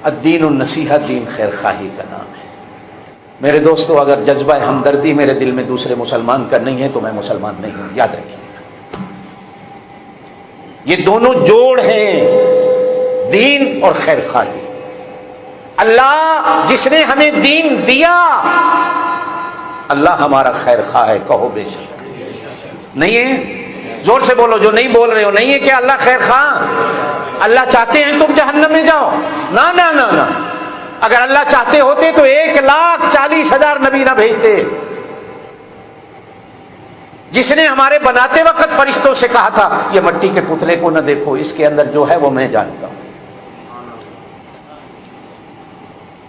الدین النصیحہ، دین خیر خواہی کا نام ہے۔ میرے دوستو، اگر جذبہ ہمدردی میرے دل میں دوسرے مسلمان کا نہیں ہے تو میں مسلمان نہیں ہوں، یاد رکھیے گا۔ یہ دونوں جوڑ ہیں، دین اور خیر خواہی۔ اللہ جس نے ہمیں دین دیا، اللہ ہمارا خیر خواہ ہے، کہو بے شک۔ نہیں ہے؟ زور سے بولو جو نہیں بول رہے ہو، نہیں ہے کہ اللہ خیر خواہ؟ اللہ چاہتے ہیں تم جہنم میں جاؤ؟ نہ نہ نہ نہ، اگر اللہ چاہتے ہوتے تو 1,40,000 نبی نہ بھیجتے۔ جس نے ہمارے بناتے وقت فرشتوں سے کہا تھا یہ مٹی کے پتلے کو نہ دیکھو، اس کے اندر جو ہے وہ میں جانتا ہوں۔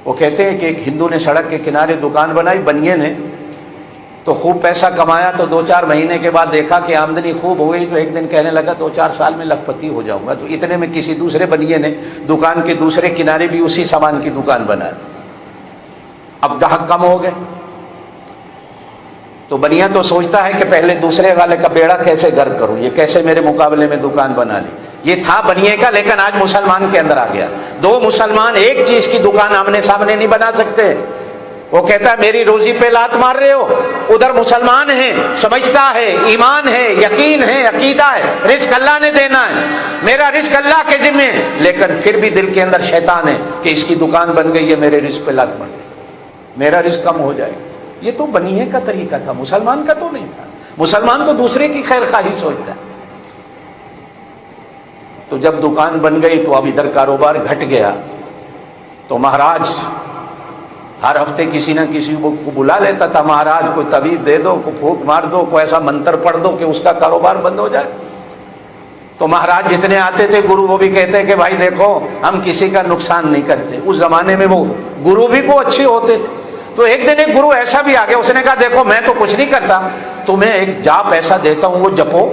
وہ کہتے ہیں کہ ایک ہندو نے سڑک کے کنارے دکان بنائی، بنیے نے تو خوب پیسہ کمایا، تو 2-4 مہینے کے بعد دیکھا کہ آمدنی خوب ہو گئی، تو ایک دن کہنے لگا 2-4 سال میں لکھپتی ہو جاؤں گا۔ تو اتنے میں کسی دوسرے بنیے نے دکان کے دوسرے کنارے بھی اسی سامان کی دکان بنا دی۔ اب گاہک کم ہو گئے تو بنیا تو سوچتا ہے کہ پہلے دوسرے والے کا بیڑا کیسے غرق کروں، یہ کیسے میرے مقابلے میں دکان بنا لی۔ یہ تھا بنیے کا، لیکن آج مسلمان کے اندر آ گیا۔ 2 مسلمان ایک چیز کی دکان آمنے سامنے نہیں بنا سکتے۔ وہ کہتا ہے میری روزی پہ لات مار رہے ہو، ادھر مسلمان ہیں، سمجھتا ہے، ایمان ہے، یقین ہے، عقیدہ ہے، رزق اللہ نے دینا ہے، میرا رزق اللہ کے ذمہ ہے، لیکن پھر بھی دل کے اندر شیطان ہے کہ اس کی دکان بن گئی ہے، میرے رزق پہ لات مار گئی، میرا رزق کم ہو جائے۔ یہ تو بنیے کا طریقہ تھا، مسلمان کا تو نہیں تھا۔ مسلمان تو دوسرے کی خیر خواہی سوچتا ہے۔ تو جب دکان بن گئی تو اب ادھر کاروبار گھٹ گیا، تو مہاراج ہر ہفتے کسی نہ کسی کو بلا لیتا تھا، مہاراج کوئی طبیب دے دو، کوئی پھونک مار دو، کوئی ایسا منتر پڑھ دو کہ اس کا کاروبار بند ہو جائے۔ تو مہاراج جتنے آتے تھے گرو، وہ بھی کہتے کہ بھائی دیکھو ہم کسی کا نقصان نہیں کرتے۔ اس زمانے میں وہ گرو بھی کو اچھے ہوتے تھے۔ تو ایک دن ایک گرو ایسا بھی آ گیا، اس نے کہا دیکھو میں تو کچھ نہیں کرتا، تمہیں ایک جاپ ایسا دیتا ہوں وہ جپو،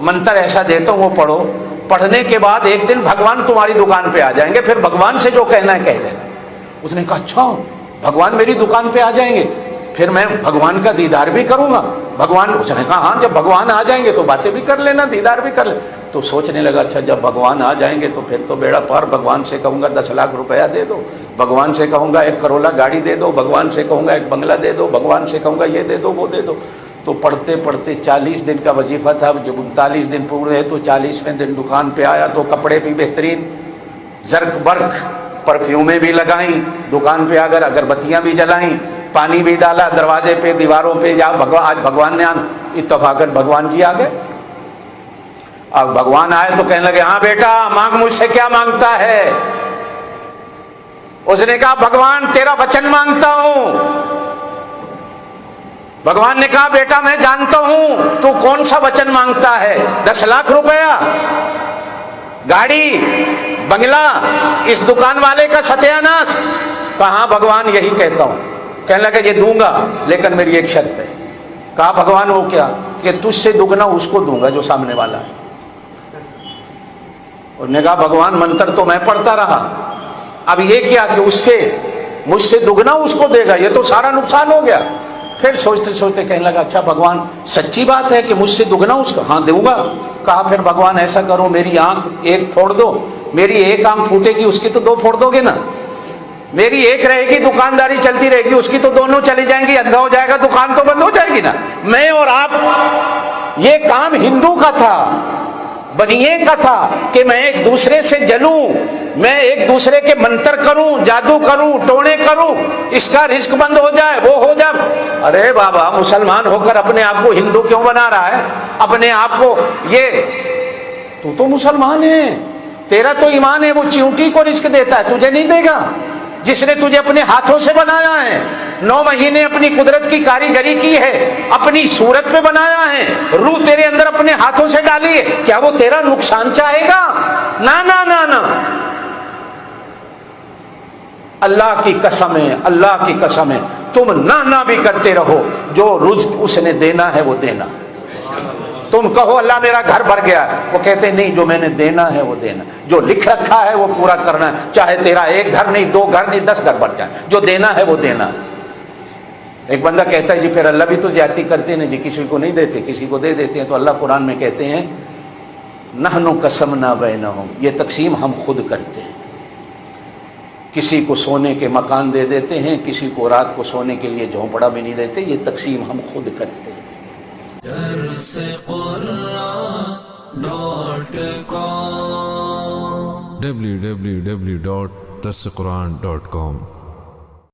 منتر ایسا دیتا ہوں وہ پڑھو، پڑھنے کے بعد ایک دن بھگوان تمہاری دکان پہ آ جائیں گے، پھر بھگوان سے جو کہنا ہے کہہ لینا۔ اس نے کہا اچھا بھگوان میری دکان پہ آ جائیں گے، پھر میں بھگوان کا دیدار بھی کروں گا؟ بھگوان، اس نے کہا ہاں جب بھگوان آ جائیں گے تو باتیں بھی کر لینا، دیدار بھی کر لینا۔ تو سوچنے لگا اچھا جب بھگوان آ جائیں گے تو پھر تو بیڑا پار، بھگوان سے کہوں گا 10 لاکھ روپیہ دے دو، بھگوان سے کہوں گا 1 کروڑا گاڑی دے دو، بھگوان سے کہوں گا 1 بنگلہ دے دو، بھگوان سے کہوں گا یہ دے دو وہ دے دو۔ تو پڑھتے پڑھتے 40 دن کا وظیفہ تھا، جب 39 دن پورے ہوئے تو 40ویں دن دکان پہ آیا تو کپڑے بھی بہترین، زرق برق، پرفیومیں بھی لگائیں، دکان پہ آ کر اگربتیاں بھی جلائیں، پانی بھی ڈالا دروازے پہ دیواروں پہ، یا آج بھگوان نے اتفاقاً بھگوان جی آ گئے۔ اب بھگوان آئے تو کہنے لگے ہاں بیٹا مانگ، مجھ سے کیا مانگتا ہے؟ اس نے کہا بھگوان تیرا وچن مانگتا ہوں۔ بھگوان نے کہا بیٹا میں جانتا ہوں تو کون سا وچن مانگتا ہے، 10 لاکھ روپیہ، گاڑی، بنگلہ، اس دکان والے کا ستیہ ناش؟ کہا بھگوان یہی کہتا ہوں۔ کہنے لگا یہ دوں گا لیکن میری ایک شرط ہے۔ کہا بھگوان وہ کیا؟ کہ تجھ سے دگنا اس کو دوں گا جو سامنے والا ہے۔ انہوں نے کہا بھگوان منتر تو میں پڑھتا رہا، اب یہ کیا کہ اس سے مجھ سے دگنا اس کو دے گا، یہ تو سارا نقصان ہو گیا۔ پھر سوچتے سوچتے کہنے لگا اچھا بھگوان سچی بات ہے کہ مجھ سے دگنا اس کو؟ ہاں دوں گا۔ کہا پھر بھگوان ایسا کرو میری آنکھ 1 پھوڑ دو، میری 1 آنکھ پھوٹے گی اس کی تو 2 پھوڑ دو گے نا، میری 1 رہے گی دکانداری چلتی رہے گی، اس کی تو دونوں چلی جائیں گی، اندھا ہو جائے گا دکان تو بند ہو جائے گی نا۔ میں اور آپ، یہ کام ہندو کا تھا، بنیے کا تھا کہ میں ایک دوسرے سے جلوں، میں ایک دوسرے کے منتر کروں، جادو کروں، ٹونے کروں، اس کا رزق بند ہو جائے، وہ ہو جائے۔ ارے بابا مسلمان ہو کر اپنے آپ کو ہندو کیوں بنا رہا ہے؟ اپنے آپ کو یہ تو مسلمان ہے، تیرا تو ایمان ہے، وہ چیونٹی کو رزق دیتا ہے، تجھے نہیں دے گا؟ جس نے تجھے اپنے ہاتھوں سے بنایا ہے، 9 مہینے اپنی قدرت کی کاریگری کی ہے، اپنی صورت پہ بنایا ہے، روح تیرے اندر اپنے ہاتھوں سے ڈالی ہے، کیا وہ تیرا نقصان چاہے گا؟ نہ نہ نہ نہ، اللہ کی قسم ہے، اللہ کی قسم ہے، تم نہ بھی کرتے رہو، جو رزق اس نے دینا ہے وہ دینا۔ تم کہو اللہ میرا گھر بھر گیا، وہ کہتے نہیں جو میں نے دینا ہے وہ دینا، جو لکھ رکھا ہے وہ پورا کرنا ہے، چاہے تیرا 1 گھر نہیں، 2 گھر نہیں، 10 گھر بھر جائے، جو دینا ہے وہ دینا ہے۔ ایک بندہ کہتا ہے جی پھر اللہ بھی تو زیادتی کرتے ہیں جی، کسی کو نہیں دیتے کسی کو دے دیتے ہیں، تو اللہ قرآن میں کہتے ہیں نحن قسمنا بینہم، یہ تقسیم ہم خود کرتے ہیں، کسی کو سونے کے مکان دے دیتے ہیں، کسی کو رات کو سونے کے لیے جھونپڑا بھی نہیں دیتے، یہ تقسیم ہم خود کرتے ہیں۔ www.darsequran.com